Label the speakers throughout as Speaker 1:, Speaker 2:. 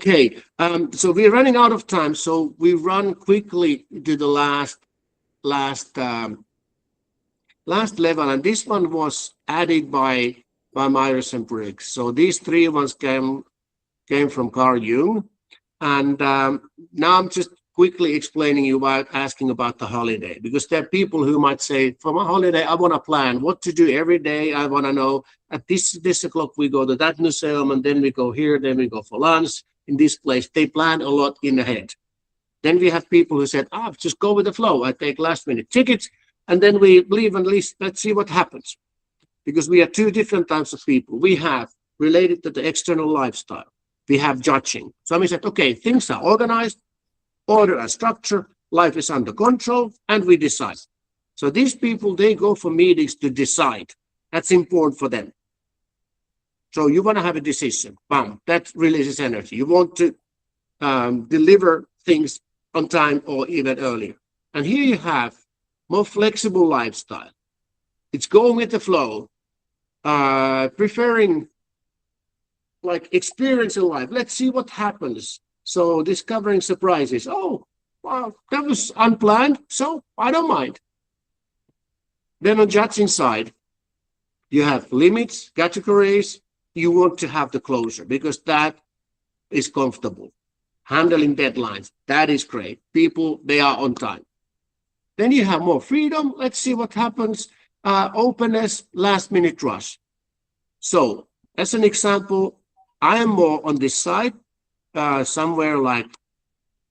Speaker 1: Okay, so we're running out of time, so we run quickly to the last level, and this one was added by Myers and Briggs. So these three ones came from Carl Jung, and now I'm just quickly explaining you about asking about the holiday, because there are people who might say, for my holiday, I want to plan what to do every day. I want to know at this o'clock we go to that museum, and then we go here, then we go for lunch in this place. They plan a lot in ahead. Then we have people who said, just go with the flow. I take last minute tickets, and then we leave and let's see what happens. Because we are two different types of people. We have related to the external lifestyle. We have judging. Somebody said, okay, things are organized, order and structure, life is under control, and we decide. So these people, they go for meetings to decide. That's important for them. So you want to have a decision. Bam, that releases energy. You want to deliver things on time or even earlier. And here you have more flexible lifestyle. It's going with the flow, preferring like experience in life. Let's see what happens. So discovering surprises. Oh, wow, that was unplanned, so I don't mind. Then on judging side, you have limits, categories. You want to have the closure because that is comfortable. Handling deadlines, that is great. People, they are on time. Then you have more freedom. Let's see what happens. Openness, last minute rush. So as an example, I am more on this side, somewhere like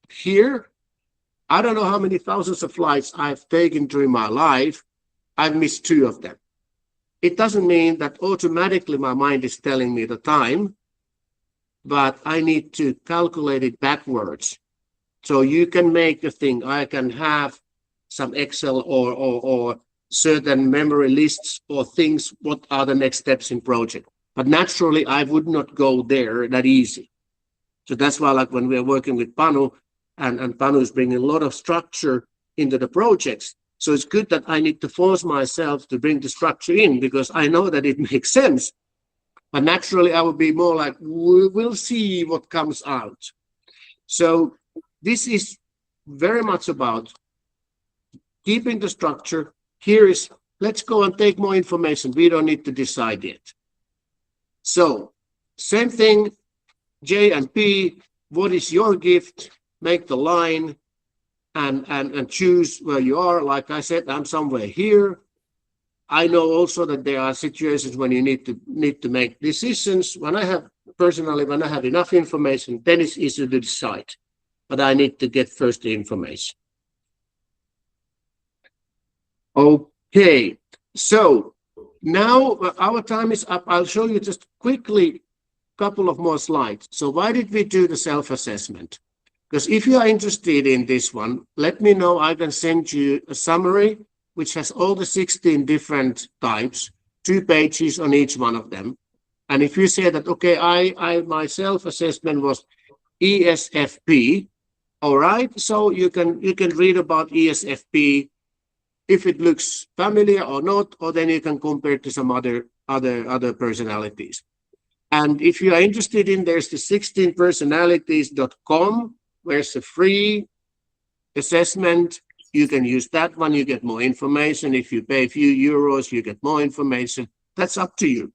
Speaker 1: here. I don't know how many thousands of flights I've taken during my life. I've missed 2 of them. It doesn't mean that automatically my mind is telling me the time, but I need to calculate it backwards. So you can make a thing. I can have some Excel or certain memory lists or things, what are the next steps in project. But naturally, I would not go there that easy. So that's why, like when we are working with Panu, and Panu is bringing a lot of structure into the projects. So it's good that I need to force myself to bring the structure in because I know that it makes sense. But naturally, I would be more like, we'll see what comes out. So this is very much about keeping the structure. Here is, let's go and take more information. We don't need to decide yet. So same thing, J and P, what is your gift? Make the line and choose where you are. Like I said, I'm somewhere here. I know also that there are situations when you need to make decisions. When I have enough information, then it's easy to decide. But I need to get first the information. Okay, so now our time is up. I'll show you just quickly a couple of more slides. So why did we do the self-assessment? Because if you are interested in this one, let me know. I can send you a summary which has all the 16 different types, 2 pages on each one of them. And if you say that, okay, my self-assessment was ESFP, all right, so you can read about ESFP if it looks familiar or not, or then you can compare it to some other personalities. And if you are interested in, there's the 16personalities.com, where it's a free assessment. You can use that one. You get more information. If you pay a few euros, you get more information. That's up to you.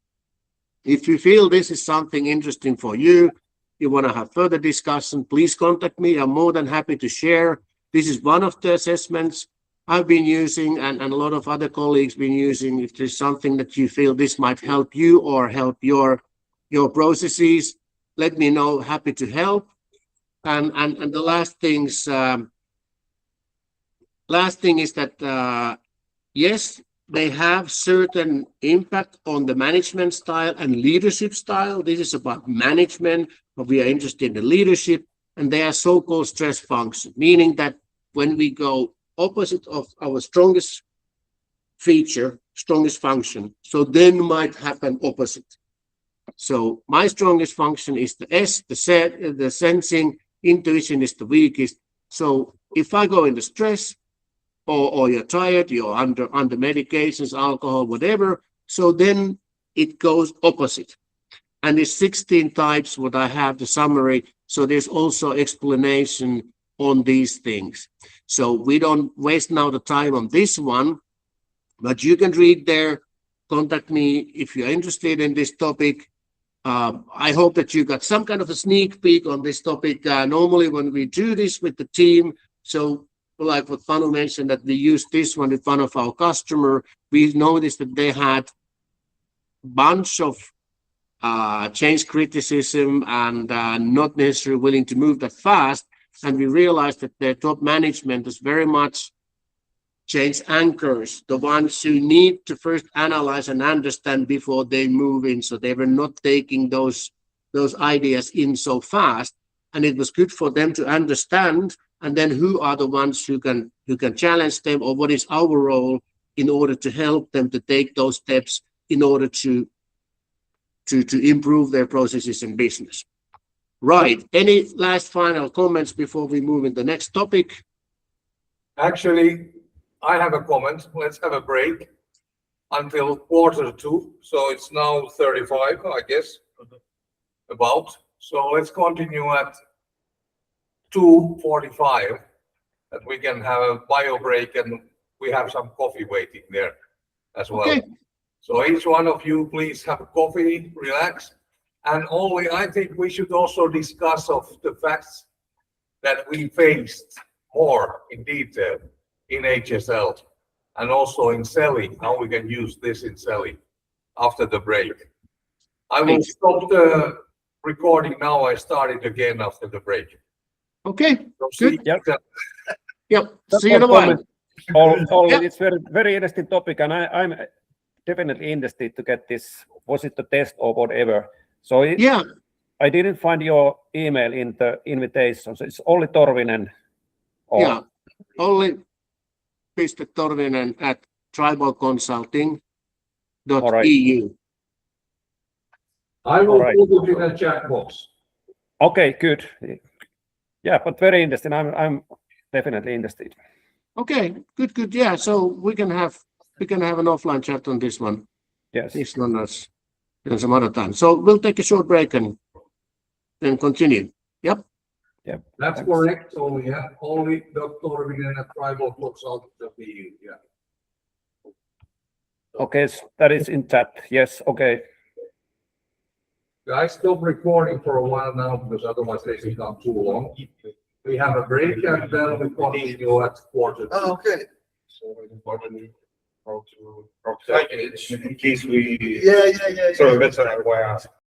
Speaker 1: If you feel this is something interesting for you, you want to have further discussion, please contact me. I'm more than happy to share. This is one of the assessments I've been using and a lot of other colleagues been using. If there's something that you feel this might help you or help your processes, let me know. Happy to help. And the last thing is that yes, they have certain impact on the management style and leadership style. This is about management, but we are interested in the leadership, and they are so-called stress function, meaning that when we go opposite of our strongest feature, strongest function, so then might happen opposite. So my strongest function is the S, the sensing, intuition is the weakest. So if I go into stress, or you're tired, you're under medications, alcohol, whatever, so then it goes opposite. And it's 16 types, what I have, the summary, So there's also explanation on these things. So we don't waste now the time on this one, but you can read there, contact me if you're interested in this topic. I hope that you got some kind of a sneak peek on this topic. Normally when we do this with the team, so like what Panu mentioned, that we use this one in front of our customer, we noticed that they had a bunch of change criticism and not necessarily willing to move that fast. And we realized that their top management is very much change anchors, the ones who need to first analyze and understand before they move in. So they were not taking those ideas in so fast. And it was good for them to understand, and then who are the ones who can challenge them, or what is our role in order to help them to take those steps in order to improve their processes and business. Right. Any last final comments before we move in the next topic?
Speaker 2: Actually, I have a comment. Let's have a break until 1:45. So it's now 35, I guess, about. So let's continue at 2:45, that we can have a bio break, and we have some coffee waiting there as well.
Speaker 1: Okay.
Speaker 2: So each one of you, please have a coffee, relax. And Olli, I think we should also discuss of the facts that we faced more in detail in HSL and also in selling, how we can use this in selling after the break. I will stop the recording now. I start it again after the break.
Speaker 1: Okay,
Speaker 2: So
Speaker 1: good. Yep.
Speaker 3: Just
Speaker 1: See you in a while.
Speaker 3: Olli, it's very interesting topic, and I'm definitely interested to get this. Was it the test or whatever? So
Speaker 1: Yeah.
Speaker 3: I didn't find your email in the invitation. So it's Olli Torvinen.
Speaker 1: Yeah. Olli Torvinen at tribalconsulting.eu.
Speaker 2: I will
Speaker 3: All right.
Speaker 2: put it in the chat box.
Speaker 3: Okay, good. Yeah, but very interesting. I'm definitely interested.
Speaker 1: Okay, good. Yeah, so we can have an offline chat on this one.
Speaker 3: Yes.
Speaker 1: This one as some other time. So we'll take a short break and then continue. Yep.
Speaker 3: Yep.
Speaker 2: That's correct, Olli. Yeah, Olli Torvinen at tribalconsulting.eu. Yeah.
Speaker 3: Okay, so that is in chat. Yes. Okay.
Speaker 2: Guys, stop recording for a while now, because otherwise they become too long. We have a break, and then we continue at 1:45.
Speaker 4: Oh, okay.
Speaker 5: So how to package in case we.
Speaker 4: Yeah.
Speaker 5: So that's why I asked.